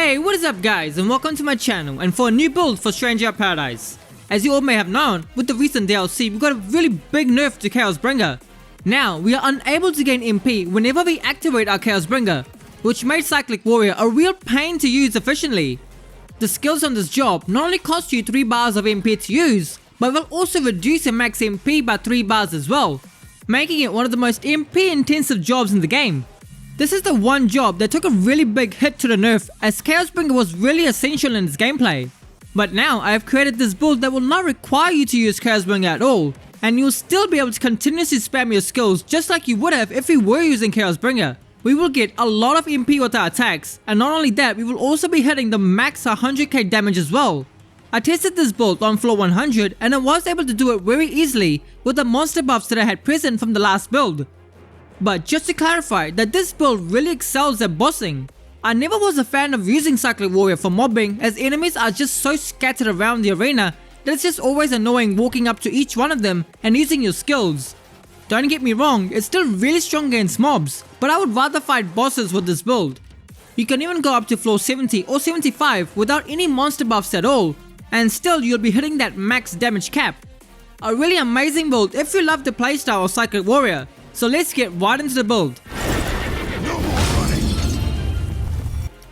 Hey, what is up guys, and welcome to my channel and for a new build for Stranger Paradise. As you all may have known, with the recent DLC we got a really big nerf to chaosbringer. Now, we are unable to gain MP whenever we activate our chaosbringer, which made Cyclic Warrior a real pain to use efficiently. The skills on this job not only cost you 3 bars of MP to use, but will also reduce your max MP by 3 bars as well, making it one of the most MP intensive jobs in the game. This is the one job that took a really big hit to the nerf, as chaosbringer was really essential in its gameplay. But now I have created this build that will not require you to use chaosbringer at all, and you'll still be able to continuously spam your skills just like you would have if you were using chaosbringer. We will get a lot of MP with our attacks, and not only that, we will also be hitting the max 100k damage as well. I tested this build on floor 100 and I was able to do it very easily with the monster buffs that I had present from the last build. But just to clarify that this build really excels at bossing. I never was a fan of using Cyclic Warrior for mobbing, as enemies are just so scattered around the arena that it's just always annoying walking up to each one of them and using your skills. Don't get me wrong, it's still really strong against mobs, but I would rather fight bosses with this build. You can even go up to floor 70 or 75 without any monster buffs at all, and still you'll be hitting that max damage cap. A really amazing build if you love the playstyle of Cyclic Warrior. So let's get right into the build.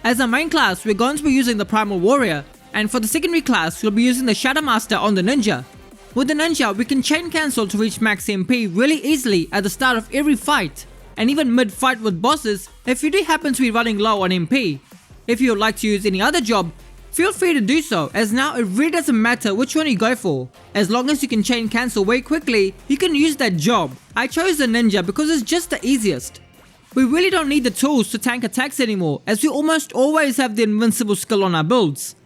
As our main class, we're going to be using the Primal Warrior, and for the secondary class, we'll be using the Shadow Master on the Ninja. With the Ninja, we can chain cancel to reach max MP really easily at the start of every fight, and even mid-fight with bosses if you do happen to be running low on MP. If you would like to use any other job, feel free to do so, as now it really doesn't matter which one you go for. As long as you can chain cancel way quickly, you can use that job. I chose the Ninja because it's just the easiest. We really don't need the tools to tank attacks anymore, as we almost always have the invincible skill on our builds.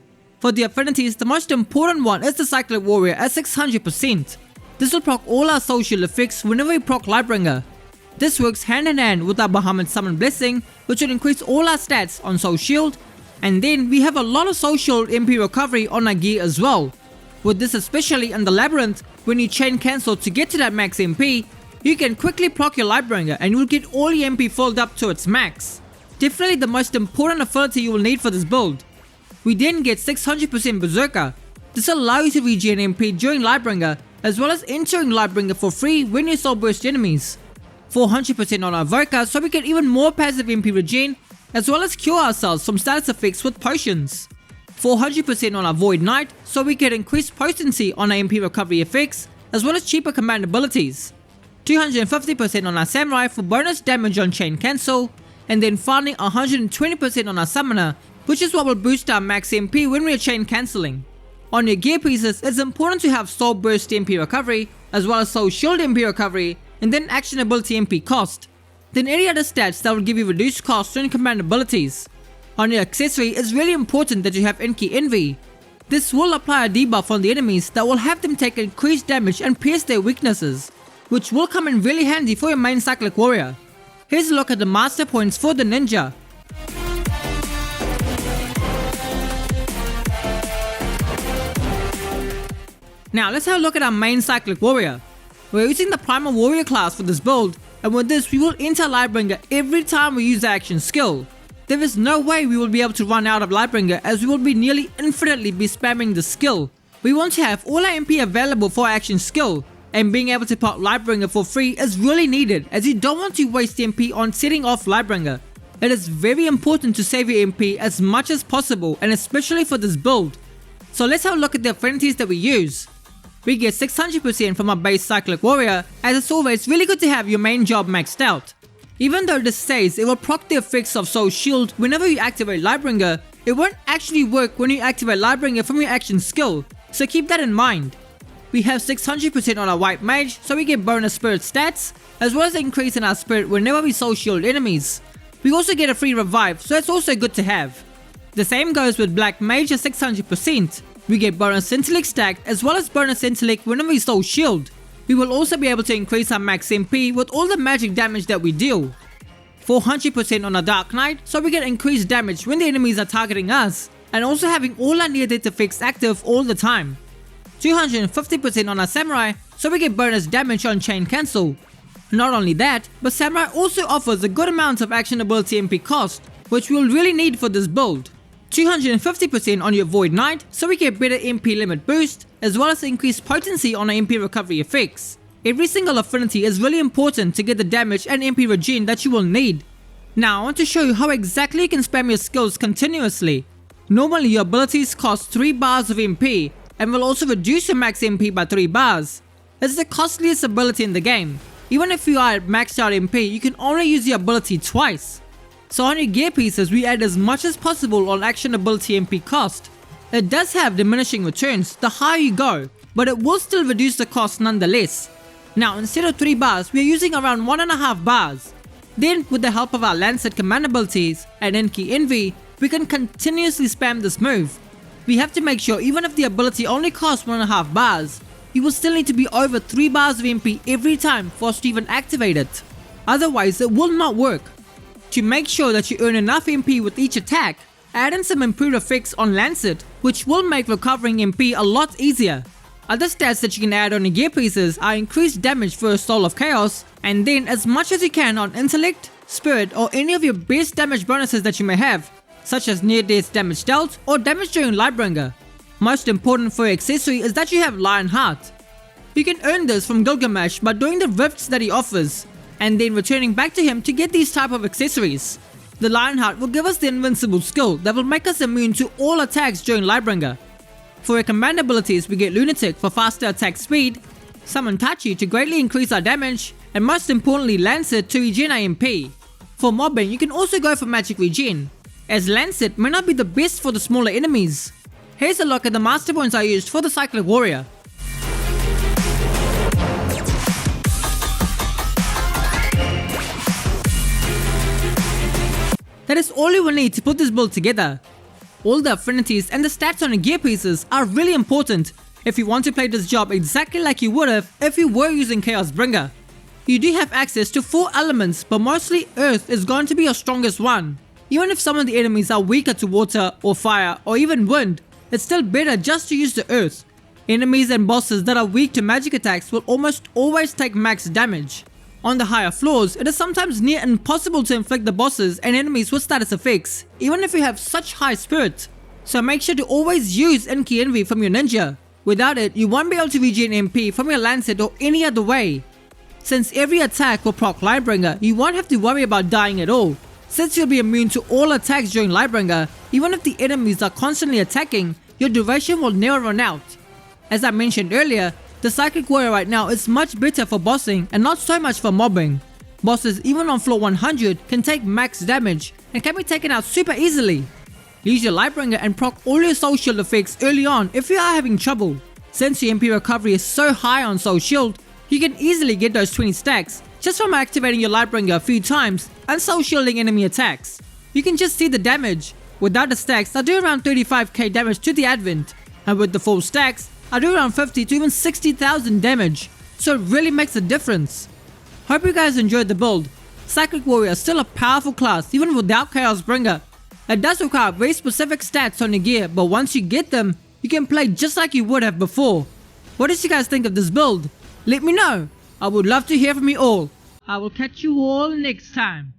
For the affinities, the most important one is the Cyclic Warrior at 600%. This will proc all our social effects whenever we proc Lightbringer. This works hand in hand with our Bahamut Summon Blessing, which will increase all our stats on Soul Shield. And then we have a lot of social MP recovery on our gear as well. With this, especially in the Labyrinth, when you chain cancel to get to that max MP, you can quickly proc your Lightbringer and you will get all your MP filled up to its max. Definitely the most important ability you will need for this build. We then get 600% Berserker. This allows you to regen MP during Lightbringer, as well as entering Lightbringer for free when you soul burst enemies. 400% on our Evoker, so we get even more passive MP regen, as well as cure ourselves from status effects with potions. 400% on our Void Knight, so we get increased potency on our MP recovery effects, as well as cheaper command abilities. 250% on our Samurai for bonus damage on chain cancel, and then finally 120% on our Summoner, which is what will boost our max MP when we are chain cancelling. On your gear pieces, it's important to have Soul Burst MP recovery, as well as Soul Shield MP recovery, and then Action Ability MP cost. Then any other stats that will give you reduced cost and command abilities. On your accessory, it's really important that you have Inky Envy. This will apply a debuff on the enemies that will have them take increased damage and pierce their weaknesses, which will come in really handy for your main Cyclic Warrior. Here's a look at the master points for the Ninja. Now let's have a look at our main Cyclic Warrior. We're using the Primal Warrior class for this build, and with this we will enter Lightbringer every time we use the action skill. There is no way we will be able to run out of Lightbringer, as we will be nearly infinitely be spamming the skill. We want to have all our MP available for our action skill, and being able to pop Lightbringer for free is really needed, as you don't want to waste MP on setting off Lightbringer. It is very important to save your MP as much as possible, and especially for this build. So let's have a look at the affinities that we use. We get 600% from our base Cyclic Warrior, as it's always really good to have your main job maxed out. Even though this says it will proc the effects of Soul Shield whenever you activate Lightbringer, it won't actually work when you activate Lightbringer from your action skill, so keep that in mind. We have 600% on our White Mage, so we get bonus spirit stats, as well as an increase in our spirit whenever we Soul Shield enemies. We also get a free revive, so that's also good to have. The same goes with Black Mage at 600%. We get bonus intellect stack, as well as bonus intellect whenever we Soul Shield. We will also be able to increase our max MP with all the magic damage that we deal. 400% on our Dark Knight, so we get increased damage when the enemies are targeting us, and also having all our near death effects active all the time. 250% on our Samurai, so we get bonus damage on chain cancel. Not only that, but Samurai also offers a good amount of action ability MP cost, which we will really need for this build. 250% on your Void Knight so we get better MP limit boost, as well as increased potency on our MP recovery effects. Every single affinity is really important to get the damage and MP regen that you will need. Now I want to show you how exactly you can spam your skills continuously. Normally your abilities cost 3 bars of MP and will also reduce your max MP by 3 bars. It's the costliest ability in the game. Even if you are at maxed out MP, you can only use the ability twice. So on your gear pieces, we add as much as possible on action ability MP cost. It does have diminishing returns the higher you go, but it will still reduce the cost nonetheless. Now instead of 3 bars, we are using around 1.5 bars. Then with the help of our Lancet command abilities and Enki Envy, we can continuously spam this move. We have to make sure even if the ability only costs 1.5 bars, you will still need to be over 3 bars of MP every time for us to even activate it. Otherwise it will not work. To make sure that you earn enough MP with each attack, add in some improved effects on Lancet, which will make recovering MP a lot easier. Other stats that you can add on your gear pieces are increased damage for a Soul of Chaos, and then as much as you can on Intellect, Spirit, or any of your best damage bonuses that you may have, such as near death damage dealt or damage during Lightbringer. Most important for your accessory is that you have Lion Heart. You can earn this from Gilgamesh by doing the rifts that he offers, and then returning back to him to get these type of accessories. The Lion Heart will give us the invincible skill that will make us immune to all attacks during Lightbringer. For our command abilities, we get Lunatic for faster attack speed, Summon Tachi to greatly increase our damage, and most importantly Lancet to regen our MP. For mobbing, you can also go for magic regen, as Lancet may not be the best for the smaller enemies. Here's a look at the master points I used for the Cyclic warrior. That is all you will need to put this build together. All the affinities and the stats on your gear pieces are really important if you want to play this job exactly like you would have if you were using chaosbringer. You do have access to 4 elements, but mostly earth is going to be your strongest one. Even if some of the enemies are weaker to water or fire or even wind, it's still better just to use the earth. Enemies and bosses that are weak to magic attacks will almost always take max damage. On the higher floors, it is sometimes near impossible to inflict the bosses and enemies with status effects, even if you have such high spirit. So make sure to always use Enki Envy from your ninja. Without it, you won't be able to regen MP from your Lancet or any other way. Since every attack will proc Lightbringer, you won't have to worry about dying at all. Since you'll be immune to all attacks during Lightbringer, even if the enemies are constantly attacking, your duration will never run out. As I mentioned earlier, the Cyclic warrior right now is much better for bossing and not so much for mobbing. Bosses even on floor 100 can take max damage and can be taken out super easily. Use your Lightbringer and proc all your soul shield effects early on if you are having trouble. Since your MP recovery is so high on soul shield, you can easily get those 20 stacks just from activating your Lightbringer a few times and soul shielding enemy attacks. You can just see the damage. Without the stacks, I do around 35k damage to the Advent, and with the full stacks, I do around 50 to even 60,000 damage, so it really makes a difference. Hope you guys enjoyed the build. Cyclic Warrior is still a powerful class even without chaosbringer. It does require very specific stats on your gear, but once you get them, you can play just like you would have before. What did you guys think of this build? Let me know. I would love to hear from you all. I will catch you all next time.